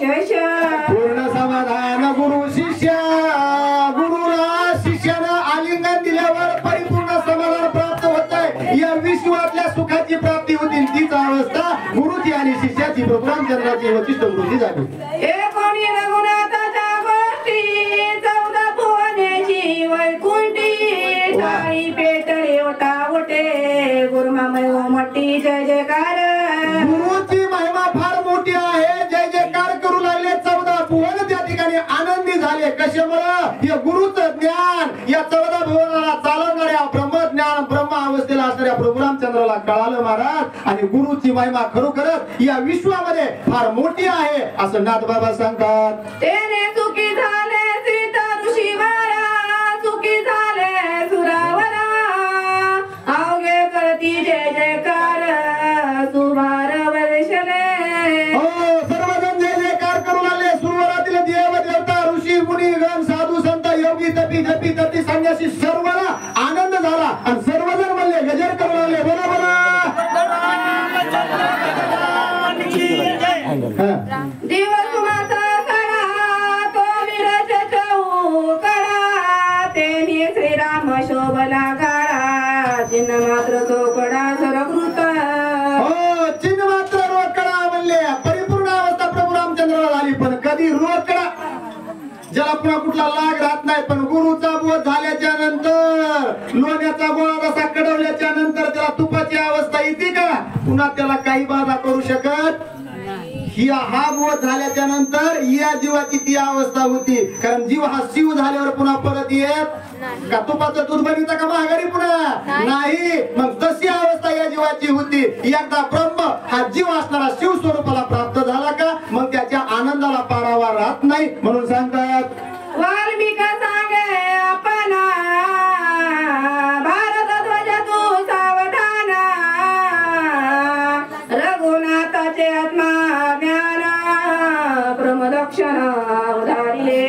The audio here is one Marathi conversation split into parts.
यश पूर्ण समाधान गुरु शिष्य गुरुला शिष्याला आलिंगन दिल्यावर परिपूर्ण समाधान प्राप्त होत आहे या विश्वातल्या सुखाची प्राप्ती होती तीच अवस्था गुरुची आणि शिष्याची प्रभू रामचंद्राची वशिष्ठ गुरुची झाली एकोणी रघुनाथाच्या गोष्टी 14 भुवनेची वैकुंठी ठाई पेटले ओटा ओटे गुरुमामय मोठी जय जयकार गुरुची महिमा फार मोठी आहे जय जयकार करू लागले 14 भुवन त्या ठिकाणी आनंदी झाले कशामुळे हे गुरुचं ज्ञान या 14 भुवनाला चालवणाऱ्या ब्रह्मज्ञान ब्रह्म अवस्थेला असणाऱ्या प्रभू रामचंद्राला कळालं महाराज आणि गुरुची महिमा खरोखरच या विश्वामध्ये फार मोठी आहे असं नाथबाबा सांगतात तेने सुखी झाले सीता ऋषी वारा सुखी झाले सुरावरा अवघे करती जय जयकार सुभार वर्षले सर्वजण जय जयकार करू लागले सुरवरातील देव देवता ऋषी मुनी गण साधू संत योगी तपी जपी तपी संन्यासी सर्वांना आनंद झाला आणि सर्वजण म्हणले गजर करू लागले बोला बोला दिवस माता करा तो विरज चऊ करा तेनी श्रीराम शोभला गाडा चिन्ह मात्र चोकडा सरकृत चिन्ह मात्र रोकडा म्हणले परिपूर्ण अवस्था प्रभू रामचंद्राला झाली पण कधी रोकडा ज्याला पुन्हा कुठला लाग राहत नाही पण गुरुचा बोध झाल्याच्या नंतर लोण्याचा गोळा जसा कडवल्याच्या नंतर त्याला तुपाची अवस्था येते का पुन्हा त्याला काही बाधा करू शकत हा बोध झाल्याच्या नंतर या जीवाची ती अवस्था होती कारण जीव हा शिव झाल्यावर पुन्हा परत येत का तुपाचं दूध बनित का महागारी पुन्हा नाही मग तशी अवस्था या जीवाची होती एकदा ब्रह्म हा जीव असणारा शिव स्वरूपाला प्राप्त झाला का मग त्याच्या आनंदाला पारावा राहत नाही म्हणून सांगतात वाल्मिक सांगे आपणा भारत ध्वज तू सावधान रघुनाथाचे आत्मा ज्ञान प्रमदक्षण उधारिले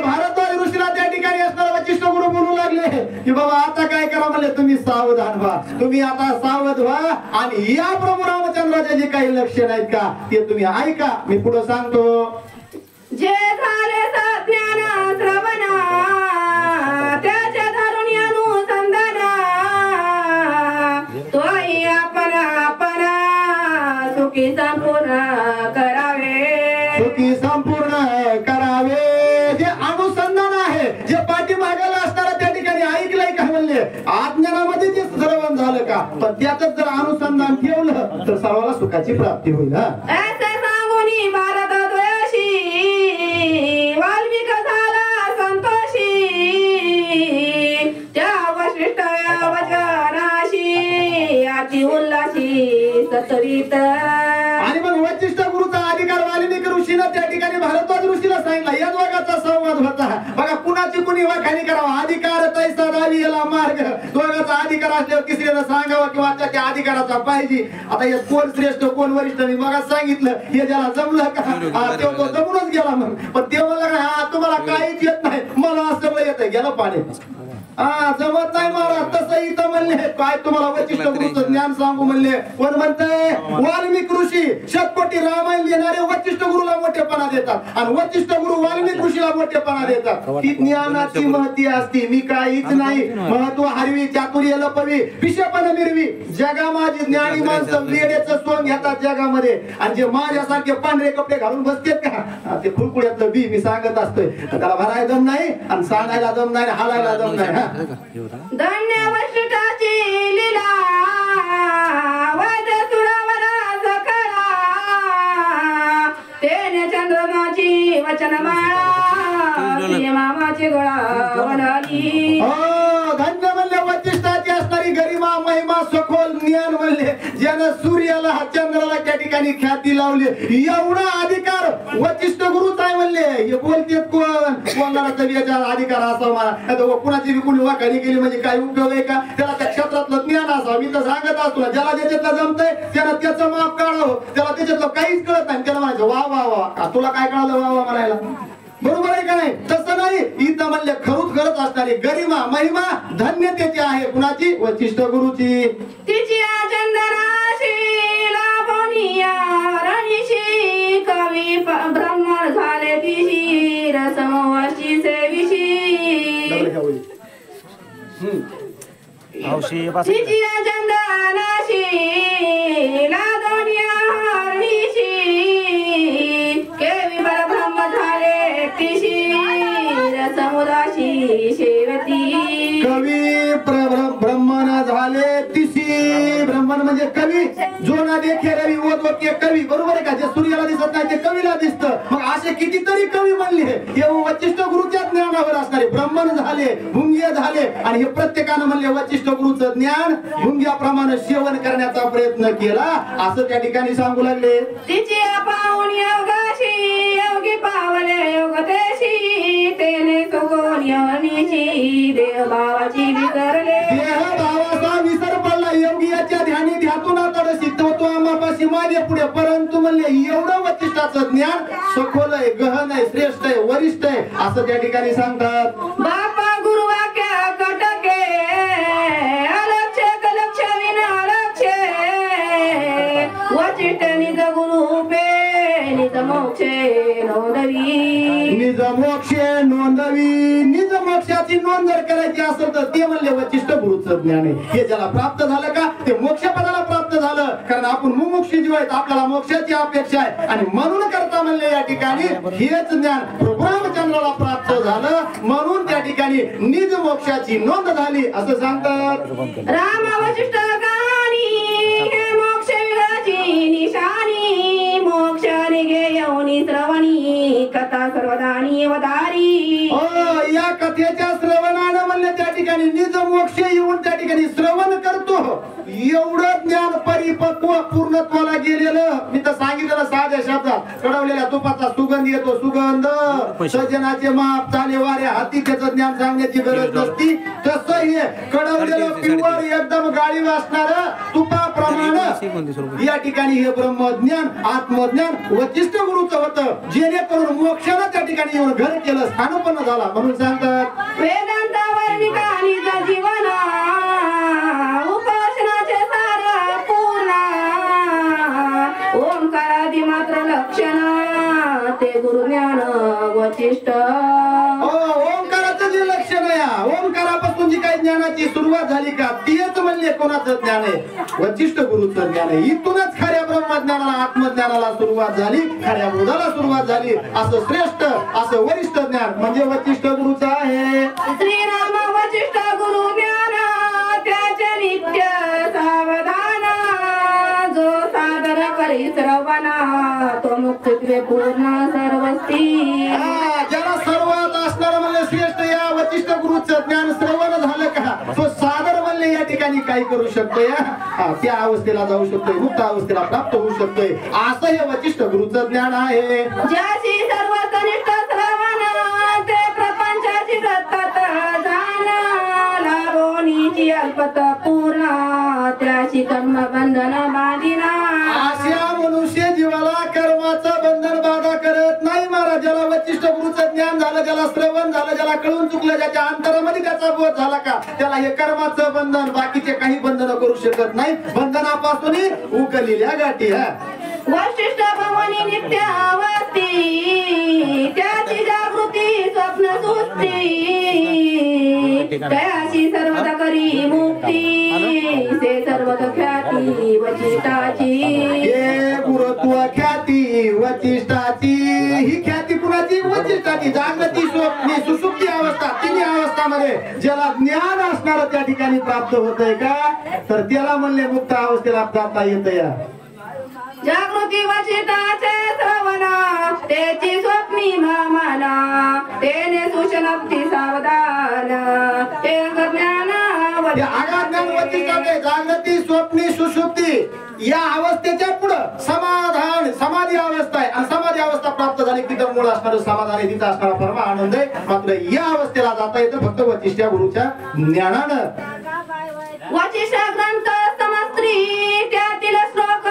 भारद्वाज ऋषीला त्या ठिकाणी असणारा वशिष्ठ गुरु बोलू लागले की बाबा आता काय करा म्हणले तुम्ही सावधान व्हा तुम्ही आता सावध व्हा आणि या प्रभू रामचंद्राचे जे काही लक्षण आहेत का ते तुम्ही ऐका मी पुढे सांगतो जे झाले सज्ञान श्रवण त्याच्या धरून अनुसंधान तोही आपण सुखी संपूर्ण करावे सुखी संपूर्ण करावे जे अनुसंधान आहे जे पाठीमागाला असणारा त्या ठिकाणी ऐकलंय का म्हणले अज्ञानामध्ये जे श्रवण झालं का पण त्यातच जर अनुसंधान ठेवलं तर सर्वाला सुखाची प्राप्ती होईल ऐसे सांगूनी भारत द्वेषी वाल्मिक झाला संतोषी त्या वशिष्ठ वचनाशी याची उल्लासी सतरीत आणि मग वशिष्ठ गुरुचा अधिकार वाल्मिक ऋषीने त्या ठिकाणी भारद्वाज ऋषीला सांगितला या दोघांचा संवाद होता बघा कुणाची कुणी वाखाणी करावा अधिकार तैसा दावी याला मार्ग दोघांचा अधिकार असल्यावर तिसऱ्याला सांगावा किंवा त्या अधिकाराचा पाहिजे आता हे कोण श्रेष्ठ कोण वरिष्ठ मी मग सांगितलं हे ज्याला जमलं का तो जमूनच गेला मग पण ते म्हणलं हा तुम्हाला काहीच येत नाही मला सगळं येत गेलं पाणी जमत नाही महाराज तसं इथं म्हणले काय तुम्हाला वशिष्ठ गुरुचं ज्ञान सांगू म्हणले कोण म्हणतंय वाल्मिक ऋषी शतकोटी रामायण लिहिणारे वशिष्ठ गुरुला मोठेपणा देतात आणि वशिष्ठ गुरु वाल्मिक ऋषीला मोठेपणा देतात ती ज्ञानाची महती असती मी काहीच नाही महत्व हरवी चातुर्य लपवी विषयपण मिरवी जगा माझी ज्ञानी माणसं वेड्याचं सोंग घेतात जगामध्ये आणि जे माझ्यासारखे पांढरे कपडे घालून बसतेत का ते खुळकुळ्यातलं बी मी सांगत असतोय त्याला भरायला दम नाही आणि सांगायला दम नाही हालायला दम नाही धन्य वशिष्ठाची लीला वैद सुरावरा सकळा तेने चंद्रमाची वचनमाळा मामाची गोळा वडाली धन्य म्हणले वशिष्ठाची असणारी गरिमा महिमा सखोल ज्ञान म्हणले ज्यानं सूर्याला चंद्राला त्या ठिकाणी ख्याती लावली एवढा अधिकार वशिष्ठ गुरुच आहे म्हणले हे बोलतेत कोण बोलणारा याचा अधिकार असावा मला कुणाची कुणी वाखाणी केली म्हणजे काय उपयोग आहे का त्याला त्या क्षेत्रातलं ज्ञान असावं मी तर सांगत असतो ज्याला ज्याच्यातलं जमतंय त्याला त्याचं माप काढावं त्याला त्याच्यातलं काहीच कळत नाही त्याला म्हणायचं वा वा वा तुला काय कळालं वा वा म्हणायला बरोबर आहे का नाही तसं नाही इथं म्हणले खरूच करत असणारी गरिमा महिमा धन्यतेची आहे कुणाची वशिष्ठ गुरुची तिची चंदनाशी लाभोनिया रणीशी कवी ब्रह्म हौशी बस तिची चंदनाशी लादोनिया हरणीशी केवी परब्रह्म झाले तिशी समुदाशी शेवती कवी ब्रह्मन झाले तिशी. ब्रह्मन म्हणजे कवी. जो ना देखे रवी वो तो के कवी. बरोबर आहे का? जे सूर्याला दिसत नाही ते कवीला दिसतं. मग असे कितीतरी कवी म्हणले हे वचिष्ठ गुरुच्या ज्ञानावर असणारे ब्रह्मन झाले, भुंगे झाले आणि हे प्रत्येकानं म्हणले वचिष्ठ गुरुचं ज्ञान भुंग्याप्रमाणे सेवन करण्याचा प्रयत्न केला असं त्या ठिकाणी सांगू लागले. तिची पाहून योगाशी योगी पावले योगतेशी तेने सुगोन योनीशी देह भावाची विसरले. देह भावाचा विसर पडला. योगी याच्या ध्यानी ध्यातून तडसी तो आम्हापाशी माझे पुढे. परंतु म्हणले एवढं वचिष्ठाचं ज्ञान सखोल आहे, गहन आहे, श्रेष्ठ आहे, वरिष्ठ आहे असं त्या ठिकाणी सांगतात. बापा गुरु वाक्य कटके अलक्ष कलक्ष विना अलक्ष वचिष्ठ निज गुरु पे निज मोक्षे नोंदवी. निज मोक्षे नोंदवी. निज मोक्षाची नोंद जर करायची असेल तर ते म्हणले वचिष्ठ गुरुचं ज्ञान आहे. हे ज्याला प्राप्त झालं का ते मोक्ष पदाला प्राप्त झालं. कारण आपण मुमुक्षी जीव आहेत, आपल्याला मोक्षाची अपेक्षा आहे आणि म्हणून करता म्हणले या ठिकाणी हेच ज्ञान प्रभू रामचंद्राला प्राप्त झालं म्हणून त्या ठिकाणी निज मोक्षाची नोंद झाली असं सांगतात. राम वशिष्ठ गाणी हे मोक्ष विराची निशानी मोक्ष निगे यौनी श्रवणी कथा सर्वदानी वदारी. या कथेच्या श्रवणानं म्हणले त्या ठिकाणी निज मोक्ष येऊन त्या ठिकाणी श्रवण करतो. एवढं ज्ञान परिपक्व पूर्णत्वाला गेलेलं. मी तर सांगितलं साध्या शब्दात कडवलेल्या तुपाचा सुगंध येतो. सुगंध सज्जनाचे माप चाले वारे हाती त्याचं ज्ञान सांगण्याची गरज नसती. तसं हे कडवलेलं पिवळ एकदम गाळी वासणार तुपाप्रमाणे या ठिकाणी हे ब्रह्मज्ञान आत्मज्ञान वचिष्ठ गुरुचं होतं. जेणेकरून मोक्षाला त्या ठिकाणी येऊन घर केलं, स्थानोपन्न झाला म्हणून सांगतात. वेदांत वर्णिकानिज जीवन उपासनाचे सार पूर्ण ओंकारादि मात्र लक्षण ते गुरु ज्ञान वचिष्ठ. ओंकाराचं जे लक्षण आहे ओंकारापासून जी काही ज्ञानाची सुरुवात झाली का तेच म्हणले कोणाचं ज्ञान आहे वचिष्ठ गुरुचं ज्ञान आहे. इथूनच खऱ्या ब्रह्मज्ञानाला आत्मज्ञानाला सुरुवात झाली, खऱ्या बोधाला सुरुवात झाली. असं श्रेष्ठ असं वरिष्ठ ज्ञान म्हणजे वचिष्ठ गुरुचं आहे. श्रीराम वचिष्ठ गुरु ज्ञान त्याचे नित्य सावधान जो सादर करी श्रवणा तो मुक्तित्वे पूर्ण सर्वस्ती. ज्याला सर्वात असणार म्हणले श्रेष्ठ या वचिष्ठ गुरुचं ज्ञान श्रवण झालं का तो सादर म्हणले या ठिकाणी काही करू शकतोय. त्या अवस्थेला जाऊ शकतोय, मुक्त अवस्थेला प्राप्त होऊ शकतोय असं हे वचिष्ठ गुरुचं ज्ञान आहे. ज्याची सर्व कनिष्ठ श्रवण ते प्रपंचाची दत्तत जाण लाभोनीची अल्पत पूर्ण त्याची कर्म बंधन बांधिना. अशा मनुष्य जीवाला कर्माचं बंधन बाधा करत नाही महाराज. ज्याला वचिष्ठ गुरुचं ज्ञान झालं, ज्याला श्रवण झालं, ज्याला कळून चुकलं, ज्याच्या अंतरामध्ये त्याचा बोध झाला का त्याला हे कर्माचं बंधन बाकीचे काही बंधन करू शकत नाही. बंधनापासून उकलेल्या गाठी. वशिष्ठ भवनी नित्य अवस्थी त्याची जागृती स्वप्न सुस्ती त्याची सर्वदा करी मुक्ती से सर्वत ख्याती वचिष्ठाची. हे गुरुत्व ख्याती वचिष्ठाची. ही ख्याती कुणाची? वचिष्ठाची. जागृती स्वप्नी सुसुप्ती अवस्था तिन्ही अवस्थामध्ये ज्याला ज्ञान असणार त्या ठिकाणी प्राप्त होतंय का तर त्याला म्हणले मुक्त अवस्थेला जाता येत. या जागृती वचिष्ठाचे श्रवणा त्याची स्वप्नी मामाना तेने सुषनप्ती सावधान ते ज्ञान वचिष्ठाचे जागृती स्वप्नी सुसुप्ती या अवस्थेच्या पुढं समाधान समाधी अवस्था आहे. आणि समाधी अवस्था प्राप्त झाली की तर मूळ असणार समाधान आहे, तिथं असणारा परम आनंद आहे. मात्र या अवस्थेला जाता येतं फक्त वचिष्ठ गुरुच्या ज्ञानानं. वचिष्ठ ग्रंथ समस्त्री त्यातील श्लोक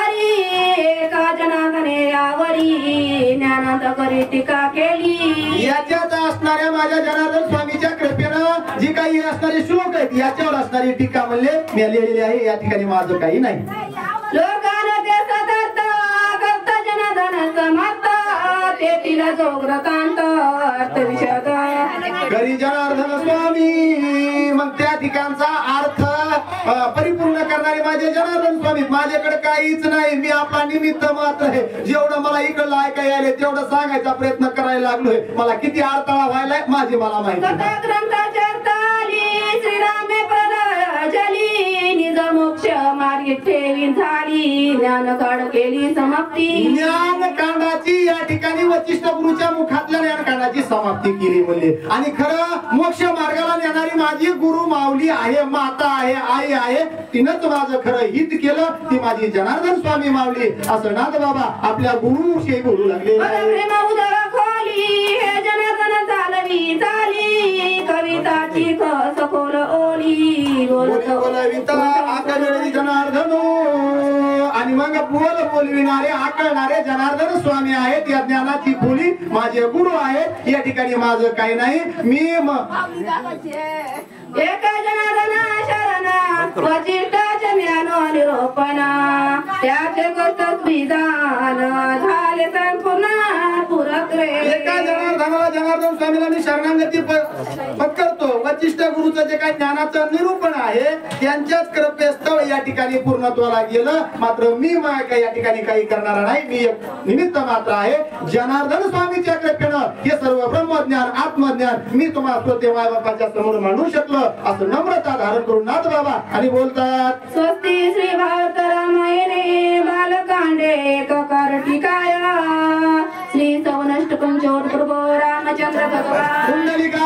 एका जनार्दने यावरी ज्ञानांत करी टीका केली. याच्यात असणाऱ्या माझ्या जनार्दन स्वामीच्या कृपेनं जी काही असणारे श्लोक आहेत याच्यावर असणारी टीका म्हणले मी लिहिलेली आहे. या ठिकाणी माझं काही नाही. लोकांना ते सतत करत जनार्दन समर्थ तेथील जोग्रतांत अर्थ विषद करी जनार्दन स्वामी माझे जनार्दन स्वामी माझ्याकडे काहीच नाही, मी आपला निमित्त मात्र आहे. जेवढं मला इकडलं ऐकायला आले तेवढं सांगायचा प्रयत्न करायला लागलोय. मला किती अडथळा व्हायलाय माझी मला माहिती. श्रीरामे प्रजली निज मोक्ष मार्गी ठेवी झाली ज्ञान काढ केली समाप्ती. ज्ञानकांडाची या ठिकाणी वशिष्ठ गुरुच्या मुखातल्या ज्ञानकांडाची समाप्ती केली म्हणले. आणि खरं मोक्ष मार्गाला नेणारी माझी गुरु माऊली आहे, माता आहे, आई आहे. तिनंच माझं खरं हित केलं. ती माझी जनार्दन स्वामी माऊली असं नाथ बाबा आपल्या गुरुशी बोलू लागले. हे जनार्दन चालवी चाली कविताची सखोल ओली बोलविता आकळणारे जनार्दन. आणि मग बोलविणारे आकळणारे जनार्दन स्वामी आहेत. या ज्ञानाची खोली माझे गुरु आहेत. या ठिकाणी माझं काही नाही. मी एका जनार्दना शरणा वचिष्ठाचे ज्ञान निरोपणा त्याचे गोष्ट विधान झाले संपूर्ण पुरत रे. एका जनार्दनाला जनार्दन स्वामीला मी शरणागती पत्करतो. वशिष्ठ गुरुचं जे काही ज्ञानाचं निरूपण आहे त्यांच्याच कृपेस्तव या ठिकाणी पूर्णत्वाला गेलं. मात्र मी या ठिकाणी काही करणार नाही. मी एक निमित्त मात्र आहे. जनार्दन स्वामीच्या कृपेनं हे सर्व ब्रह्मज्ञान आत्मज्ञान मी तुम्हाला स्वते माय बापाच्या समोर मांडू शकलो असं नम्रता धारण करून नाथ बाबा आणि बोलतात. स्वस्ती श्री भारत रामायणे बालकांडे एक कार्तिकाया श्री सवनष्ट पंचोट प्रभो रामचंद्र भगवान. कुंडलिका